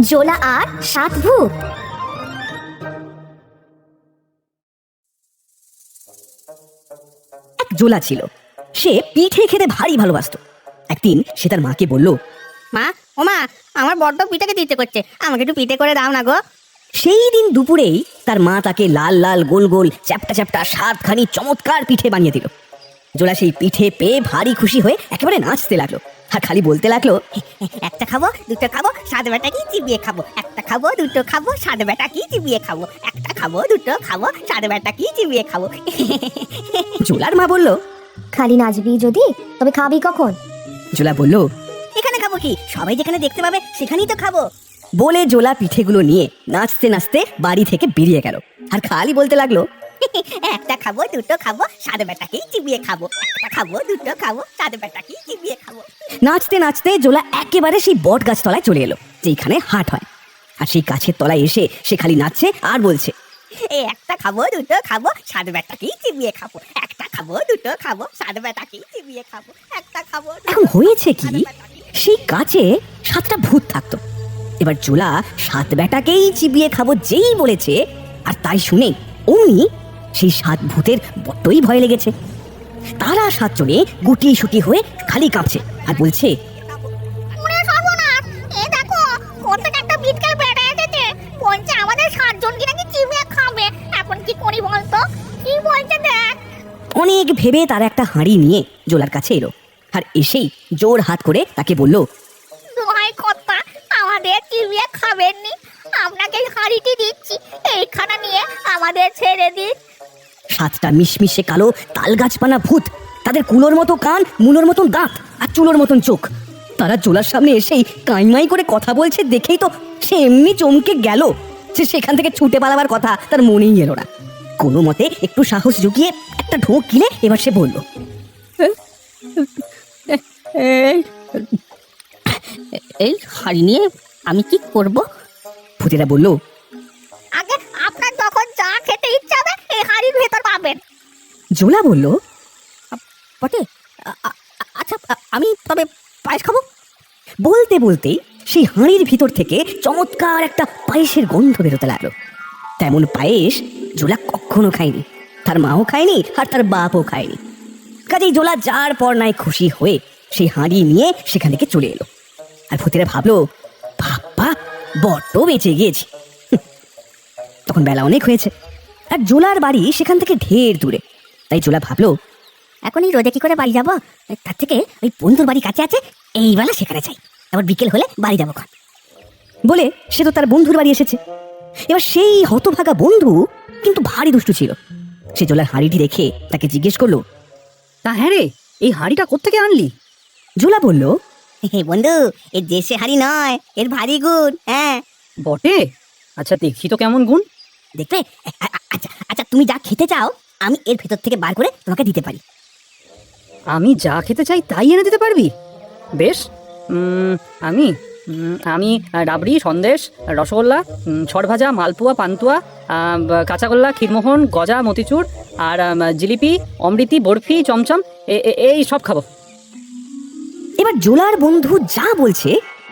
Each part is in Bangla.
জোলা আর 7 ভূত। এক জোলা ছিল, সে পিঠে খেতে ভারী ভালোবাসতো। একদিন সে তার মাকে বলল, মা, ও মা, আমার বড্ড পিঠে খেতে ইচ্ছে করছে, আমাকে একটু পিঠে করে দাও না গো। সেই দিন দুপুরেই তার মা তাকে লাল লাল গোল গোল চ্যাপটা চ্যাপটা 7খানি চমৎকার পিঠে বানিয়ে দিল। জোলা সেই পিঠে পেয়ে ভারী খুশি হয়ে একেবারে নাচতে লাগলো, আর খালি বলতে লাগলো, একটা খাবো, দুটো খাবো, সাত বেটা কি চিবিয়ে খাবো। একটা খাবো, দুটো খাবো, সাত বেটা কি চিবিয়ে খাবো। একটা খাবো, দুটো খাবো, সাত বেটা কি চিবিয়ে খাবো। জোলার মা বলল, খালি নাচবি যদি, তবে খাবি কখন? জোলা বলল, এখানে খাবো কি, সবাই যেখানে দেখতে পাবে সেখানেই তো খাবো। বলে জোলা পিঠেগুলো নিয়ে নাচতে নাচতে বাড়ি থেকে বেরিয়ে গেল, আর খালি বলতে লাগলো, একটা খাবো, দুটো খাবো, সাত বেটাকেই চিবিয়ে খাবো। একটা খাবো, দুটো খাবো, সাত বেটাকেই চিবিয়ে খাবো। নাচতে নাচতে জোলা একেবারে সেই বট গাছ তলায় চলে এলো, যেখানে হাট হয়। আর সেই গাছের তলায় এসে সে খালি নাচছে আর বলছে, একটা খাবো, দুটো খাবো, সাত বেটাকেই চিবিয়ে খাবো। একটা খাবো, দুটো খাবো, সাত বেটাকেই চিবিয়ে খাবো। একটা খাবো। এখন হয়েছে কি, সেই গাছে 7টা ভূত থাকতো। এবার জোলা 7 বেটাকেই চিবিয়ে খাবো যেই বলেছে, আর তাই শুনে অমনি সেই 7 ভূতের বড্ডই ভয় লেগেছে। তারা 7 জনে গুটি সুটি হয়ে খালি কাঁপছে আর বলছে, ওরে সর্বনাশ, এ দেখো কোত্থেকে একটা বিটকেল বেড়ে এসেছে, বলছে আমাদের 7 জনকে নাকি চিবিয়ে খাবে। এখন কি করি বলতো? কি বলছে দেখ। অনেক ভেবে তারা একটা হাঁড়ি নিয়ে জোলার কাছে এলো, আর এসেই জোর হাত করে তাকে বলল, দোহাই কর্তা, আমাদের চিবিয়ে খাবেননি, আপনাকে হাঁড়িটি দিচ্ছি, এইখানে নিয়ে আমাদের ছেড়ে দিন। 7টা মিশমিশে কালো তাল গাছপানা ভূত, তাদের কুলোর মতো কান, মুলোর মতন দাঁত আর চুলোর মতন চোখ। তারা জোলার সামনে এসেই কাইমাই করে কথা বলছে দেখেই তো সে এমনি চমকে গেল যে সেখান থেকে ছুটে পালাবার কথা তার মনেই এলো না। কোনো মতে একটু সাহস জুগিয়ে একটা ঢোক গিলে এবার সে বলল, এই হাঁড়ি নিয়ে আমি কি করব? ভূতেরা বলল, আগে আপনার যখন যা খেতে ইচ্ছা হবে এই হাঁড়ির ভেতর পাবেন। জোলা বলল, বটে, আচ্ছা আমি তবে পায়েস খাবো। বলতে বলতেই সেই হাঁড়ির ভিতর থেকে চমৎকার একটা পায়েসের গন্ধ বেরোতে লাগলো। তেমন পায়েস জোলা কখনো খায়নি, তার মাও খায়নি আর তার বাপও খায়নি। কাজেই জোলা যার পর নাই খুশি হয়ে সেই হাঁড়ি নিয়ে সেখান থেকে চলে এলো। আর ভূতেরা ভাবলো, বাবা বড্ড বেঁচে গিয়েছি। তখন বেলা অনেক হয়েছে, আর জোলার বাড়ি সেখান থেকে ঢের দূরে। তাই জোলা ভাবলো, এখনই রোদে কি করে বাড়ি যাবো, তার থেকে ওই বন্ধুর বাড়ি কাছে আছে, এই বেলা সেখানে যাই, আবার বিকেল হলে বাড়ি যাবো। বলে সে তো তার বন্ধুর বাড়ি এসেছে। এবার সেই হতভাগা বন্ধু কিন্তু ভারী দুষ্টু ছিল। সে জোলার হাঁড়িটি দেখে তাকে জিজ্ঞেস করলো, তা হ্যাঁ রে, এই হাঁড়িটা কোত্থেকে আনলি? জোলা বলল, বন্ধু, এর দেশে হাঁড়ি নয়, এর ভারী গুণ। হ্যাঁ বটে, আচ্ছা দেখি তো কেমন গুণ। দেখবে? আচ্ছা আচ্ছা, তুমি যা খেতে চাও আমি এর ভেতর থেকে বার করে তোমাকে দিতে পারি। আমি যা খেতে চাই তাই এনে দিতে পারবি? বেশ, আমি আমি রাবড়ি, সন্দেশ, রসগোল্লা, ছড়ভাজা, মালপোয়া, পান্তুয়া, কাঁচাগোল্লা, ক্ষীরমোহন, গজা, মতিচুর আর জিলিপি, অমৃতি, বরফি, চমচম এই সব খাবো। এবার জোলার বন্ধু যা বলছে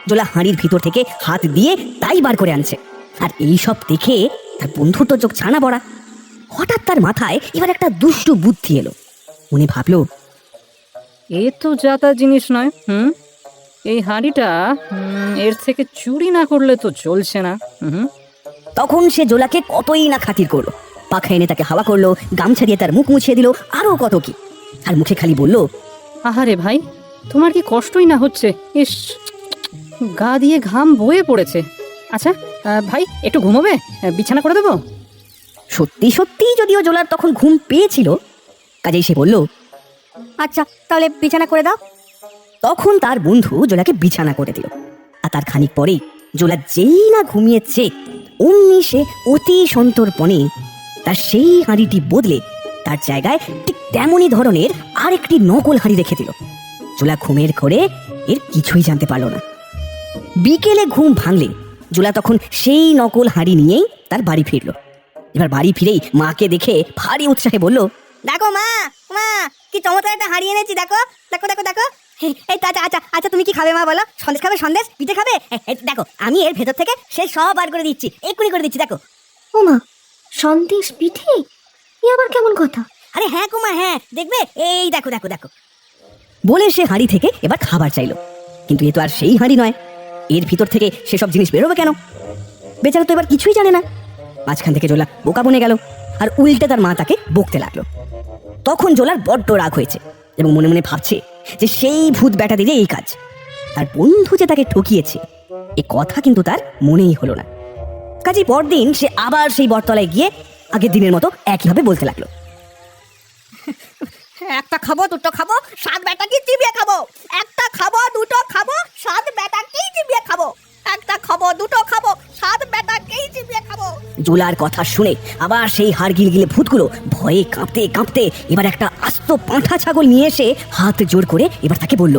জোলা হাঁড়ির ভিতর থেকে হাত দিয়ে তাই বার করে আনছে। আর এই সব দেখে তার বন্ধুর তো চোখ ছানা বড়া। হঠাৎ তার মাথায় এবার একটা দুষ্টু বুদ্ধি এলো। মনে ভাবলো, এ তো যাতা জিনিস নয়। এই হাঁড়িটা এর থেকে চুরি না করলে তো চলছে না। তখন সে জোলাকে কতই না খাতির করলো, পাখা এনে তাকে হাওয়া করলো, গামছা দিয়ে তার মুখ মুছিয়ে দিল, আরো কত কি। আর মুখে খালি বলল, আহারে ভাই, তোমার কি কষ্টই না হচ্ছে? ইস, গা দিয়ে ঘাম বয়ে পড়েছে। আচ্ছা ভাই, একটু ঘুমোবে? বিছানা করে দেবো? সত্যি সত্যি যদিও জোলার তখন ঘুম পেয়েছিল, কাজেই সে বলল, আচ্ছা তাহলে বিছানা করে দাও। তখন তার বন্ধু জোলাকে বিছানা করে দিল। আর তার খানিক পরেই জোলা যেই না ঘুমিয়েছে অমনি সে অতি সন্তর্পণে তার সেই হাঁড়িটি বদলে তার জায়গায় ঠিক তেমনই ধরনের আরেকটি নকল হাঁড়ি রেখে দিল। জোলা ঘুমের ঘোরে এর কিছুই জানতে পারল না। বিকেলে ঘুম ভাঙলে জোলা তখন সেই নকল হাঁড়ি নিয়েই তার বাড়ি ফিরল। এবার বাড়ি ফিরেই মাকে দেখে ভারী উৎসাহে বলল, দেখো মা, মা কি চমৎকার একটা হাঁড়ি এনেছি, দেখো দেখো দেখো দেখো, এই তো আচ্ছা আচ্ছা আচ্ছা, তুমি কি খাবে মা বলো? সন্দেশ খাবে? সন্দেশ পিঠে খাবে? দেখো আমি এর ভেতর থেকে সে সব বার করে দিচ্ছি, এক্ষুনি করে দিচ্ছি, দেখো। ওমা, সন্দেশ পিঠে, এ আবার কেমন কথা? আরে হ্যাঁ কুমা, হ্যাঁ দেখবে, এই দেখো দেখো দেখো। বলে সে হাঁড়ি থেকে এবার খাবার চাইলো, কিন্তু এ তো আর সেই হাঁড়ি নয়। এর ভিতর থেকে সেসব জিনিস বেরোবে কেন? বেচারা তো এবার কিছুই জানে না। মাঝখান থেকে জোলা বোকা বনে গেল, আর উল্টে তার মা তাকে বকতে লাগলো। তখন জোলার বড্ড রাগ হয়েছে এবং মনে মনে ভাবছে যে সেই ভূত ব্যাটা দিলে এই কাজ। তার বন্ধু যে তাকে ঠকিয়েছে এ কথা কিন্তু তার মনেই হলো না। কাজেই পরদিন সে আবার সেই বটতলায় গিয়ে আগের দিনের মতো একইভাবে বলতে লাগলো, একটা খাবো, দুটো খাবো, সাত বেটাকে চিবিয়ে খাবো। একটা খাবো, দুটো খাবো, সাত বেটাকেই চিবিয়ে খাবো। একটা খাবো, দুটো খাবো, সাত বেটাকেই চিবিয়ে খাবো। জোলার কথা শুনে আবার সেই হাড় গিলগিলে ভূতগুলো ভয়ে কাঁপতে কাঁপতে এবার একটা আস্ত পাঁঠা ছাগল নিয়ে এসে হাত জোর করে এবার তাকে বলল,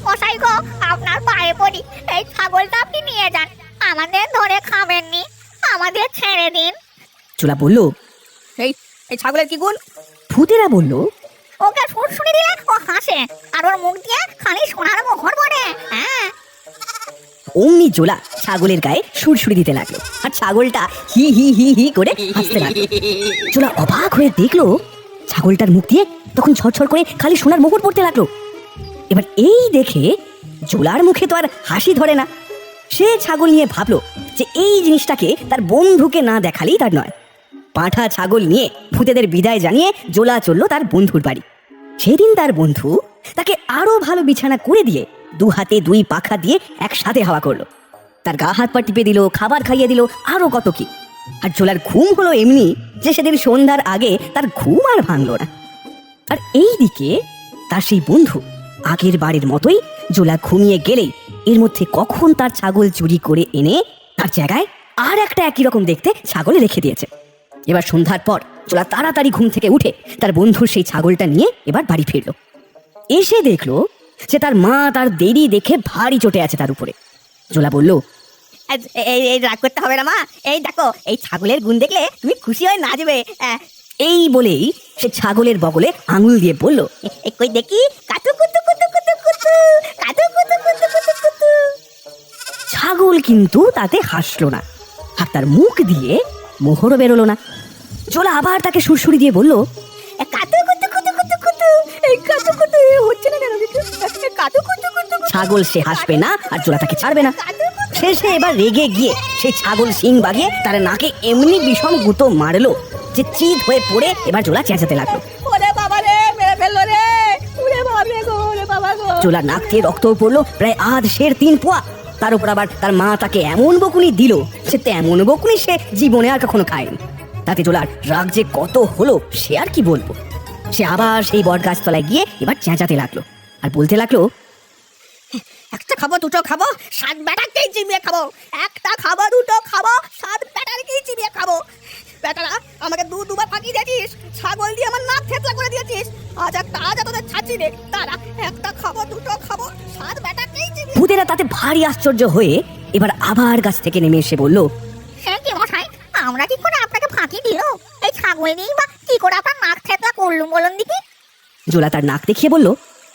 মশাই গো, আপনার পায়ে পড়ি, এই ছাগলটা আপনি নিয়ে যান। আমাদের ধরে খাবেননি, আমাদের ছেড়ে দিন। জোলা বলল, এই এই ছাগলের কি গুণ? ভূতেরা বলল, ওকে শুনশুনি দিলে ও হাসে, আর ওর মুখ দিয়ে খালি সোনার মোহর পড়ে। হ্যাঁ, অমনি জোলা ছাগলের গায়ে সুরসুরি দিতে লাগলো, আর ছাগলটা হি হি হি হি করে হাসতে লাগলো। জোলা অবাক হয়ে দেখলো ছাগলটার মুখ দিয়ে তখন ঝরঝর করে খালি সোনার মোহর পড়তে লাগলো। এবার এই দেখে জোলার মুখে তো আর হাসি ধরে না। সে ছাগল নিয়ে ভাবলো যে এই জিনিসটাকে তার বন্ধুকে না দেখালেই তার নয়। পাঁঠা ছাগল নিয়ে ভূতেদের বিদায় জানিয়ে জোলা চলল তার বন্ধুর বাড়ি। সেদিন তার বন্ধু তাকে আরো ভালো বিছানা করে দিয়ে দু হাতে দুই পাখা দিয়ে একসাথে হাওয়া করলো। তার গা হাত পা টিপে দিল, খাবার খাইয়ে দিল, আরো কত কি। আর জোলার ঘুম হলো এমনি যে সেদিন সন্ধ্যার আগে তার ঘুম আর ভাঙলো না। আর এই দিকে তার সেই বন্ধু আগের বাড়ির মতোই জোলা ঘুমিয়ে গেলেই এর মধ্যে কখন তার ছাগল চুরি করে এনে তার জায়গায় আর একটা একই রকম দেখতে ছাগল রেখে দিয়েছে। এবার সন্ধ্যার পর জোলা তাড়াতাড়ি ঘুম থেকে উঠে তার বন্ধুর সেই ছাগলটা নিয়ে এবার বাড়ি ফিরল। এসে দেখলো যে তার মা তার দেরি দেখে ভারী চটে আছে তার উপরে। জোলা বলল, এই রাগ করতে হবে না মা, এই দেখো এই ছাগলের গুণ দেখলে তুমি খুশি হয়ে নাচবে। এই বলেই সে ছাগলের বগলে আঙুল দিয়ে বলল, কই দেখি, কাতু কুতু কুতু কুতু কুতু, কাতু কুতু কুতু কুতু কুতু। ছাগল কিন্তু তাতে হাসলো না, আর তার মুখ দিয়ে মোহরও বেরোলো না। জোলা আবার তাকে সুরসুরি দিয়ে বলল, কাতু কুতু কুতু কুতু কুতু, এই কাতু কুতু হচ্ছে না কেন? কাতু কুতু কুতু। ছাগল সে হাসবে না আর জোলা তাকে ছাড়বে না। শেষে এবার রেগে গিয়ে সেই ছাগল শিং বাগিয়ে তার নাকে এমনি বিষম গুঁতো মারলো যে চিৎ হয়ে পড়ে এবার জোলা চেঁচাতে লাগলো। ওরে বাবা রে, মেরে ফেললো রে, ওরে বাবা রে গো, ওরে বাবা গো। জোলা নাক থেকে রক্ত পড়লো প্রায় আধ সের 3 পোয়া। তার উপর আবার তার মা তাকে এমন বকুনি দিল, সে তেমন বকুনি সে জীবনে আর কখনো খায়নি। তাতে জোলার রাগ যে কত হলো সে আর কি বলবো। সে আবার সেই বট গাছতলায় গিয়ে এবার চেঁচাতে লাগলো আর বলতে লাগলো, একটা খাবো, দুটো খাবো, সাত বেটাকেই চিবিয়ে খাবো। একটা খাবো, দুটো খাবো, সাত বেটাকেই চিবিয়ে খাবো। বেটারা আমাকে দুবার ফাঁকি দিয়েছিস, ছাগল দিয়ে আমার নাক থেতলা করে দিয়েছিস। আজ তোদের ছাড়ছি রে। তারা একটা খাবো, দুটো খাবো, সাত বেটাকেই চিবিয়ে। ভূতেরা তাতে ভারী আশ্চর্য হয়ে এবার আবার গাছ থেকে নেমে এসে বলল, হ্যাঁ কি মশাই, আমরা কি করে আপনাকে ফাঁকি দিল? এই ছাগল নিয়েই বা কি করে আপনার নাক থেতলা করলুম বলুন দেখি। জোলা তার নাক দেখিয়ে বলল,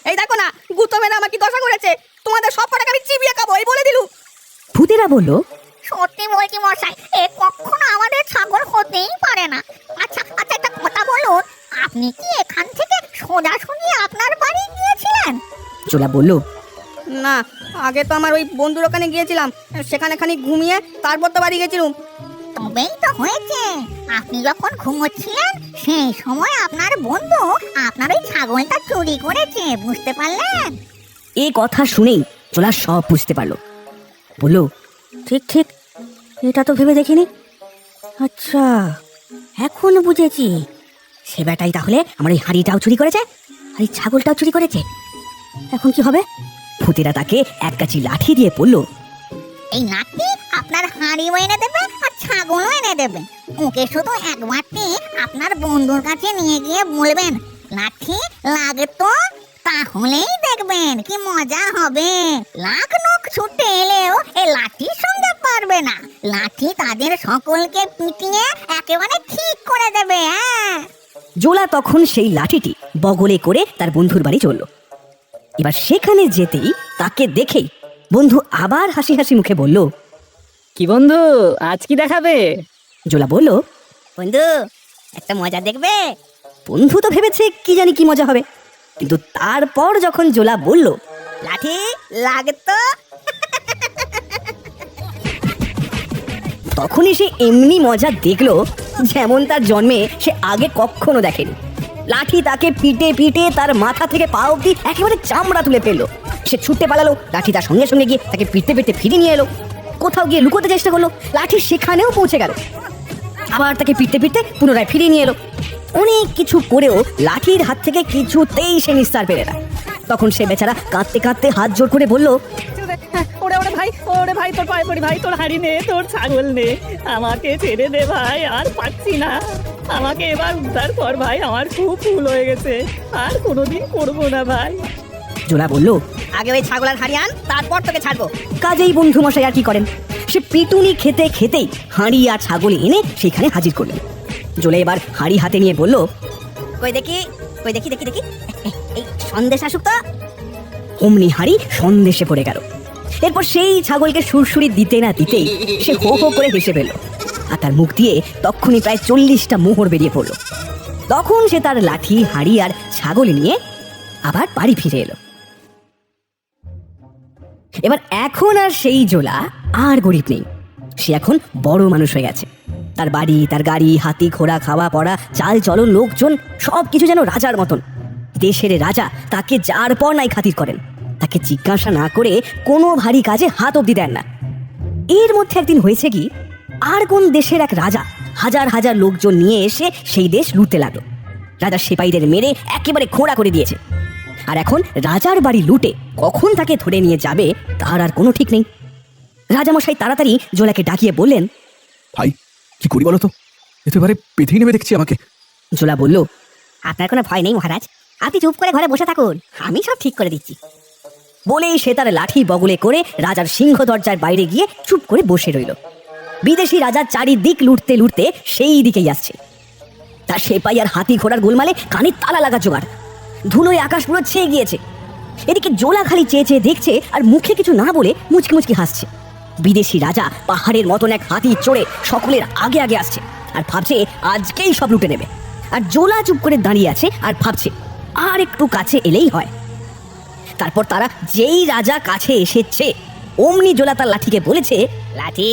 এই দেখো না, গুতো মেরে আমাকে দশা করেছে। তোমাদের সব কটাকে আমি চিবিয়ে খাবো, এই বলে দিলু। ভূতেরা বলল, সত্যি বলছি মশাই, এ কখনো আমাদের ছাগল হতেই পারে না। আচ্ছা আচ্ছা, একটা কথা বলুন, আপনি কি এখান থেকে সোজাসুজি আপনার বাড়ি গিয়েছিলেন? জোলা বলল, না, আগে তো আমার ওই বন্ধুর ওখানে গিয়েছিলাম, সেখানে খানিক ঘুমিয়ে তারপর তো বাড়ি গেছিলাম। তবেই তো হয়েছে, আপনি যখন ঘুমোচ্ছিলেন সেই সময় আপনার বন্ধু আপনার ওই ছাগলটা চুরি করেছে, বুঝতে পারলেন? এই কথা শুনেই জোলা সব বুঝতে পারলো। বলল, ঠিক ঠিক, এটা তো ভেবে দেখিনি। আচ্ছা, এখন বুঝেছি, সে বেটাই তাহলে আমার এই হাঁড়িটাও চুরি করেছে আর এই ছাগলটাও চুরি করেছে। এখন কি হবে? ভূতেরা তাকে এক গাছি লাঠি দিয়ে বলল, এই লাঠি আপনার হাঁড়িও এনে দেবে আর ছাগলও এনে দেবে। ওকে শুধু একবারটি আপনার বন্ধুর কাছে নিয়ে গিয়ে বলবেন, লাঠি লাগতো, তাহলেই দেখবেন কি মজা হবে। লাখ নখ ছুটে এলেও এই লাঠির সঙ্গে পারবে না। লাঠি তাদের সকলকে পিটিয়ে একেবারে ঠিক করে দেবে। হ্যাঁ, জোলা তখন সেই লাঠিটি বগলে করে তার বন্ধুর বাড়ি চলল। এবার সেখানে যেতেই তাকে দেখেই বন্ধু আবার হাসি হাসি মুখে বলল, কি বন্ধু, আজ কি দেখাবে? জোলা বলল, বন্ধু একটা মজা দেখবে? বন্ধু তো ভেবেছে কি জানি কি মজা হবে, কিন্তু তারপর যখন জোলা বলল, লাঠি লাগতো। তখনই সে এমনি মজা দেখলো যেমন তার জন্মে সে আগে কখনো দেখেনি। লাঠি তাকে পিটে পিটে তার মাথা থেকে পা অব্দি একেবারে চামড়া তুলে ফেললো। সে ছুটতে পালালো, লাঠি তার সঙ্গে সঙ্গে গিয়ে তাকে পিটতে পিটতে ফিরে নিয়ে এলো। কোথাও গিয়ে লুকোতে চেষ্টা করলো, লাঠি সেখানেও পৌঁছে গেল। আবার তাকে পিটতে পিটতে পুনরায় ফিরিয়ে নিয়ে এলো। অনেক কিছু করেও লাঠির হাত থেকে কিছুতেই সে নিস্তার পেলে না। তখন সে বেচারা কাঁদতে কাঁদতে হাত জোর করে বলল, ওরে ওরে ভাই, ওরে ভাই, তোর পায়ে পড়ি ভাই, তোর হাড়ি নে, তোর ছাগল নে, আমাকে ছেড়ে দে ভাই, আর পাচ্ছি না, আমাকে এবার উদ্ধার কর ভাই, আমার খুব ভুল হয়ে গেছে, আর কোনোদিন করবো না ভাই। জোলা বলল, আগে ওই ছাগল আর হাড়ি আন, তারপর তোকে ছাড়বো। কাজেই বন্ধু মশাই আর কি করেন, সে পিটুনি খেতে খেতেই হাঁড়ি আর ছাগল এনে সেখানে হাজির করলেন। জোলা এবার হাঁড়ি হাতে নিয়ে বলল, কই দেখি, কই দেখি দেখি দেখি, এই সন্দেশ আসুক তো। অমনি হাঁড়ি সন্দেশে পড়ে গেল। এরপর সেই ছাগলকে সুরসুরি দিতে না দিতেই সে হো হো করে হেসে ফেলল, আর তার মুখ দিয়ে তখনই প্রায় 40টা মোহর বেরিয়ে পড়ল। তখন সে তার লাঠি, হাঁড়ি আর ছাগল নিয়ে আবার বাড়ি ফিরে এলো। এবার এখন আর সেই জোলা আর গরিব নেই, সে এখন বড় মানুষ হয়ে গেছে। তার বাড়ি, তার গাড়ি, হাতি ঘোড়া, খাওয়া পড়া, চাল চলন, লোকজন সব কিছু যেন রাজার মতন। দেশের রাজা তাকে যার পর নাই খাতির করেন, তাকে জিজ্ঞাসা না করে কোনো ভারী কাজে হাত অব্দি দেন না। এর মধ্যে একদিন হয়েছে কি, আর কোন দেশের এক রাজা হাজার হাজার লোকজন নিয়ে এসে সেই দেশ লুটতে লাগলো। রাজার সিপাহীদের মেরে একেবারে খোঁড়া করে দিয়েছে। আর এখন রাজার বাড়ি লুটে কখন তাকে ধরে নিয়ে যাবে তার আর কোনো ঠিক নেই। রাজামশাই তাড়াতাড়ি জোলাকে ডাকিয়ে বললেন, ভাই কি করি বলো তো, এতে এবারে পেটেই নেবে দেখছি আমাকে। জোলা বলল, আপনার কোনো ভয় নেই মহারাজ, আপনি চুপ করে ঘরে বসে থাকুন, আমি সব ঠিক করে দিচ্ছি। বলেই সে তার লাঠি বগলে করে রাজার সিংহ দরজার বাইরে গিয়ে চুপ করে বসে রইল। বিদেশি রাজা চারিদিক লুটতে লুটতে সেই দিকেই আসছে। তার সেপাই আর হাতি ঘোড়ার গোলমালে কানে তালা লাগা জোগাড়, ধুলোয় আকাশ পুরো ছেয়ে গিয়েছে। এদিকে জোলা খালি চেয়ে চেয়ে দেখছে আর মুখে কিছু না বলে মুচকি মুচকি হাসছে। বিদেশি রাজা পাহাড়ের মতন এক হাতি চড়ে সকলের আগে আগে আসছে আর ভাবছে আজকেই সব লুটে নেবে। আর জোলা চুপ করে দাঁড়িয়ে আছে আর ভাবছে আর একটু কাছে এলেই হয়। তারপর তারা যেই রাজা কাছে এসেছে অমনি জোলা তার লাঠিকে বলেছে, লাঠি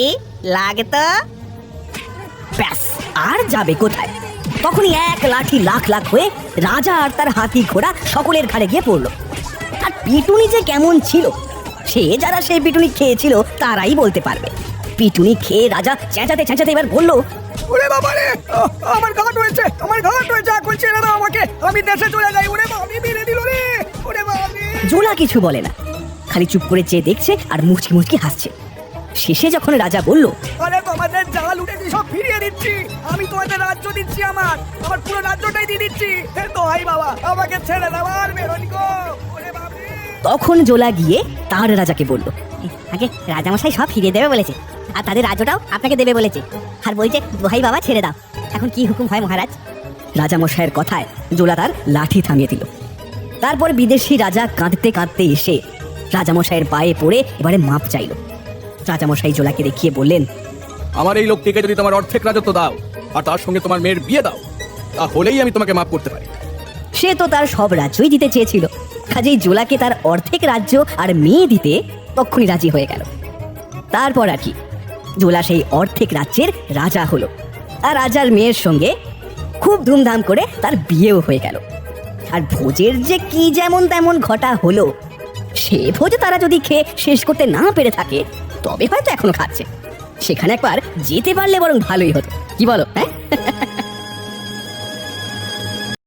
লাগতো। ব্যাস, আর যাবে কোথায়? তখনই এক লাঠি লাখ লাখ হয়ে রাজা আর তার হাতি ঘোড়া সকলের ঘাড়ে গিয়ে পড়লো। আর পিটুনি যে কেমন ছিল সে যারা সেই পিটুনি খেয়েছিল তারাই বলতে পারবে। পিটুনি খেয়ে রাজা চেঁচাতে চেঁচাতে এবার বলল, ওরে বাবা রে, আমার ঘাট হয়েছে, আমার ঘাট হয়েছে, এখন ছেড়ে দাও আমাকে, আমি দেশে চলে যাই। ওরে বাবা, আমি মেরে দিল রে, ওরে বাবা রে। জোলা কিছু বলে না, খালি চুপ করে চেয়ে দেখছে আর মুচকি মুচকি হাসছে। শেষে যখন রাজা বলল, আরে তোমাদের যা লুটেছি সব ফিরিয়ে দিচ্ছি, আমি তোমাদের রাজ্য দিচ্ছি, আমার পুরো রাজ্যটাই দিয়ে দিচ্ছি, তো ভাই বাবা আমাকে ছেড়ে দাও, আর বেরোনি গো, ওরে বাবা রে। তখন জোলা গিয়ে তার রাজাকে বলল, আগে রাজামশাই সব ফিরিয়ে দেবে বলেছে, আর তাদের রাজ্যটাও আপনাকে দেবে বলেছে, আর বলছে দোহাই বাবা ছেড়ে দাও। এখন কি হুকুম হয় মহারাজ? রাজামশাইয়ের কথায় জোলা তার লাঠি থামিয়ে দিল। তারপর বিদেশি রাজা কাঁদতে কাঁদতে এসে রাজামশাইয়ের পায়ে পড়ে এবারে মাপ চাইল। রাজামশাই জোলাকে দেখিয়ে বললেন, আমার এই লোকটিকে যদি তোমার অর্ধেক রাজত্ব দাও আর তার সঙ্গে তোমার মেয়ের বিয়ে দাও, তাহলেই আমি তোমাকে মাফ করতে পারি। সে তো তার সব রাজ্যই দিতে চেয়েছিল, কাজেই জোলাকে তার অর্ধেক রাজ্য আর মেয়ে দিতে তক্ষুনি রাজি হয়ে গেল। তারপর আর কি, জোলা সেই অর্ধেক রাজ্যের রাজা হলো। আর রাজার মেয়ের সঙ্গে খুব ধুমধাম করে তার বিয়েও হয়ে গেল। আর ভোজের যে কি যেমন তেমন ঘটা হলো, সে ভোজ তারা যদি খেয়ে শেষ করতে না পেরে থাকে তবে হয়তো এখনো খাচ্ছে। সেখানে একবার যেতে পারলে বরং ভালোই হতো, কি বলো? হ্যাঁ।